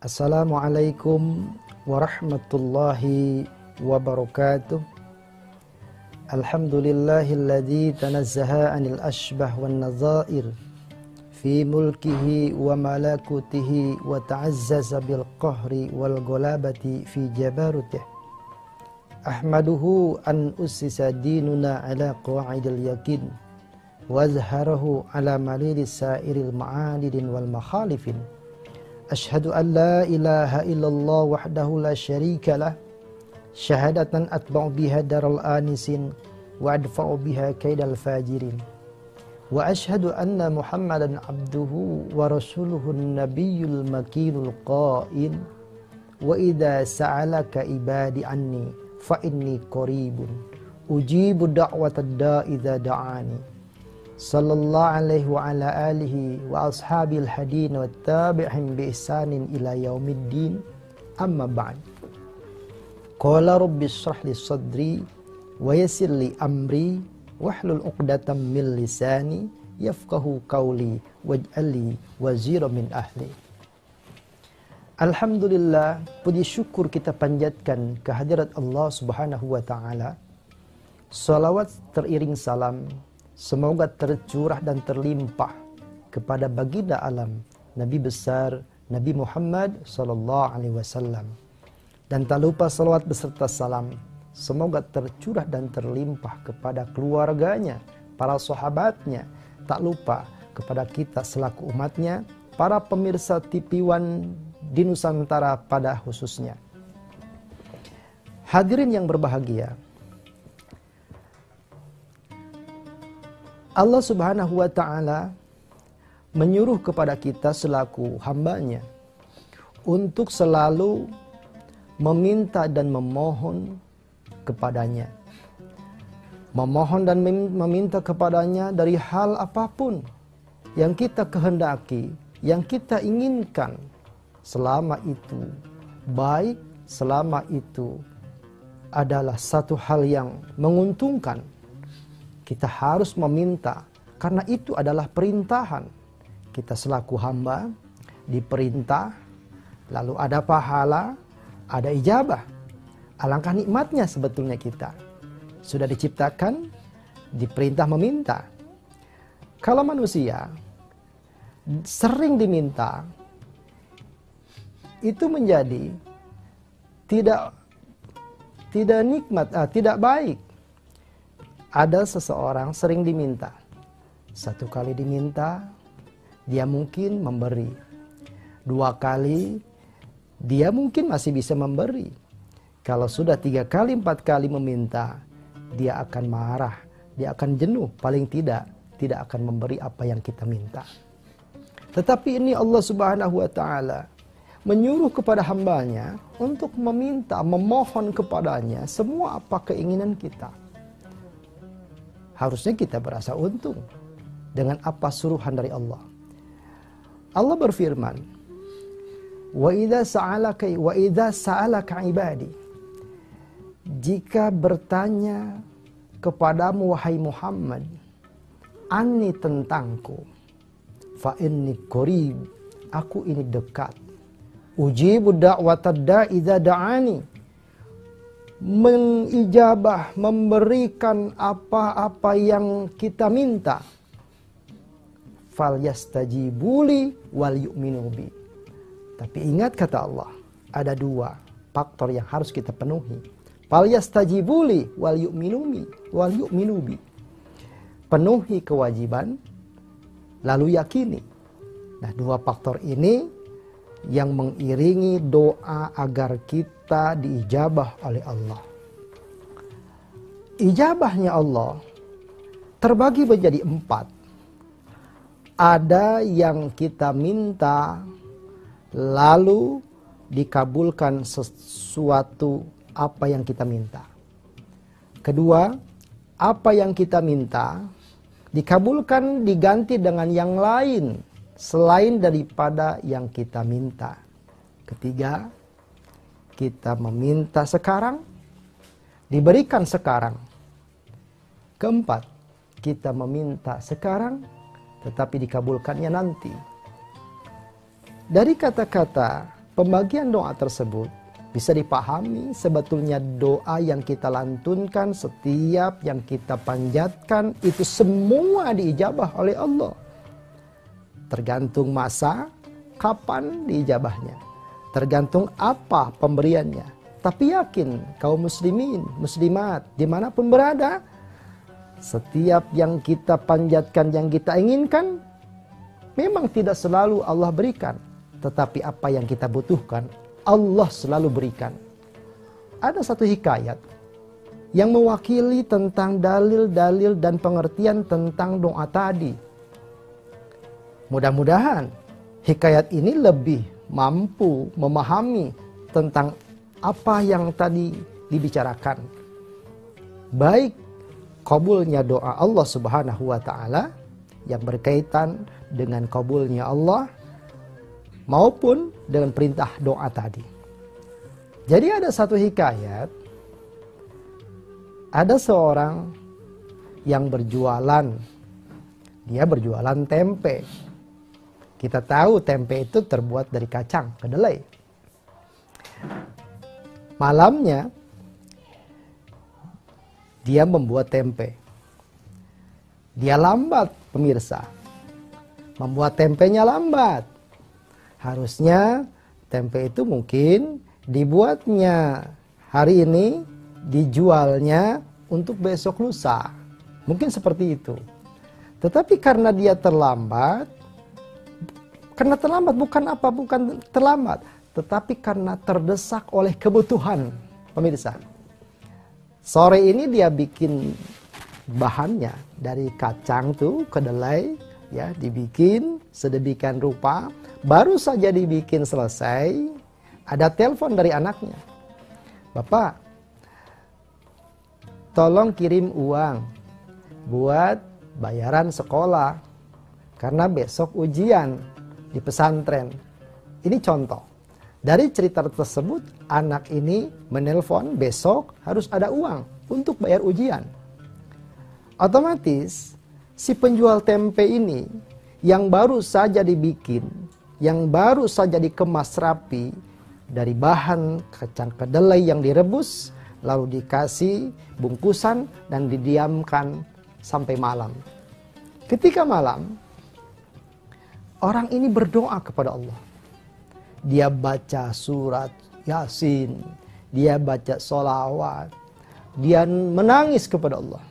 Assalamualaikum warahmatullahi wabarakatuh. Alhamdulillahilladzi tanazzaha anil ashbah wan nadzair fi mulkihi wa malakutihi wa ta'azzaza bil qahri wal ghalabati fi jabarutih. Ahmaduhu an ussisa dinuna ala qawaidil yakin wa azharahu ala malilis sairil ma'adidin wal makhalifin. Ashhadu an la ilaha illallah wahdahu la syarika lah syahadatan atba'u biha daral anisin wa adfa'u biha kaidal fajirin. Wa ashhadu anna Muhammadan abduhu wa rasuluhu nabiyyul makinul qail wa idza sa'alaka ibadi anni fa inni qaribun ujibu da'watad da'i idza da'ani. Sallallahu alaihi wa ala alihi wa ashabil hadin wa tabi'in bi ihsanin ila yaumiddin, amma ba'd. Qala rabbi shrah li sadri wa yassir li amri wahlul 'uqdatam min lisani yafqahu qawli waj'al li waziran min ahli. Alhamdulillah, puji syukur kita panjatkan kehadirat Allah Subhanahu wa taala. Salawat teriring salam semoga tercurah dan terlimpah kepada baginda alam Nabi besar Nabi Muhammad sallallahu alaihi wasallam. Dan tak lupa salawat beserta salam semoga tercurah dan terlimpah kepada keluarganya, para sahabatnya, tak lupa kepada kita selaku umatnya, para pemirsa TV One di Nusantara pada khususnya. Hadirin yang berbahagia, Allah Subhanahu wa ta'ala menyuruh kepada kita selaku hambanya untuk selalu meminta dan memohon kepadanya. Memohon dan meminta kepadanya dari hal apapun yang kita kehendaki, yang kita inginkan, selama itu baik, selama itu adalah satu hal yang menguntungkan. Kita harus meminta karena itu adalah perintahan. Kita selaku hamba diperintah, lalu ada pahala, ada ijabah. Alangkah nikmatnya sebetulnya kita sudah diciptakan, diperintah meminta. Kalau manusia sering diminta, itu menjadi tidak nikmat, tidak baik. Ada seseorang sering diminta. Satu kali diminta, dia mungkin memberi. Dua kali, dia mungkin masih bisa memberi. Kalau sudah 3 kali, 4 kali meminta, dia akan marah, dia akan jenuh. Paling tidak akan memberi apa yang kita minta. Tetapi ini Allah Subhanahu wa ta'ala menyuruh kepada hambanya untuk meminta, memohon kepadanya semua apa keinginan kita. Harusnya kita berasa untung dengan apa suruhan dari Allah. Allah berfirman, "Wa idza sa'alaka ibadi." Jika bertanya kepadamu wahai Muhammad, anni tentangku, fa inni qarib, aku ini dekat. Ujibu da'watad da'i idza da'ani. Mengijabah, memberikan apa-apa yang kita minta. Fal yastajibuli wal yu'minu bi. Tapi ingat kata Allah, ada 2 faktor yang harus kita penuhi. Fal yastajibuli wal yu'minu bi. Penuhi kewajiban, lalu yakini. Nah, 2 faktor ini yang mengiringi doa agar kita diijabah oleh Allah. Ijabahnya Allah terbagi menjadi 4. Ada yang kita minta lalu dikabulkan sesuatu apa yang kita minta. Kedua, apa yang kita minta dikabulkan diganti dengan yang lain selain daripada yang kita minta. Ketiga, kita meminta sekarang, diberikan sekarang. Keempat, kita meminta sekarang, tetapi dikabulkannya nanti. Dari kata-kata pembagian doa tersebut bisa dipahami sebetulnya doa yang kita lantunkan, setiap yang kita panjatkan itu semua diijabah oleh Allah. Tergantung masa, kapan diijabahnya. Tergantung apa pemberiannya. Tapi yakin kaum muslimin, muslimat dimanapun berada, setiap yang kita panjatkan, yang kita inginkan, memang tidak selalu Allah berikan. Tetapi apa yang kita butuhkan, Allah selalu berikan. Ada satu hikayat yang mewakili tentang dalil-dalil dan pengertian tentang doa tadi. Mudah-mudahan hikayat ini lebih mampu memahami tentang apa yang tadi dibicarakan. Baik kabulnya doa Allah Subhanahu wa taala yang berkaitan dengan kabulnya Allah maupun dengan perintah doa tadi. Jadi ada satu hikayat, ada seorang yang berjualan, dia berjualan tempe. Kita tahu tempe itu terbuat dari kacang kedelai. Malamnya dia membuat tempe. Dia lambat, pemirsa. Membuat tempenya lambat. Harusnya tempe itu mungkin dibuatnya hari ini, dijualnya untuk besok lusa. Mungkin seperti itu. Tetapi karena dia terlambat, bukan terlambat, tetapi karena terdesak oleh kebutuhan, pemirsa. Sore ini dia bikin bahannya dari kacang tuh, kedelai, ya, dibikin sedemikian rupa. Baru saja dibikin selesai, ada telepon dari anaknya. Bapak, tolong kirim uang buat bayaran sekolah, karena besok ujian di pesantren. Ini contoh. Dari cerita tersebut, anak ini menelpon besok harus ada uang untuk bayar ujian. Otomatis, si penjual tempe ini yang baru saja dibikin, yang baru saja dikemas rapi dari bahan kacang kedelai yang direbus, lalu dikasih bungkusan dan didiamkan sampai malam. Ketika malam, orang ini berdoa kepada Allah. Dia baca surat Yasin, dia baca sholawat, dia menangis kepada Allah.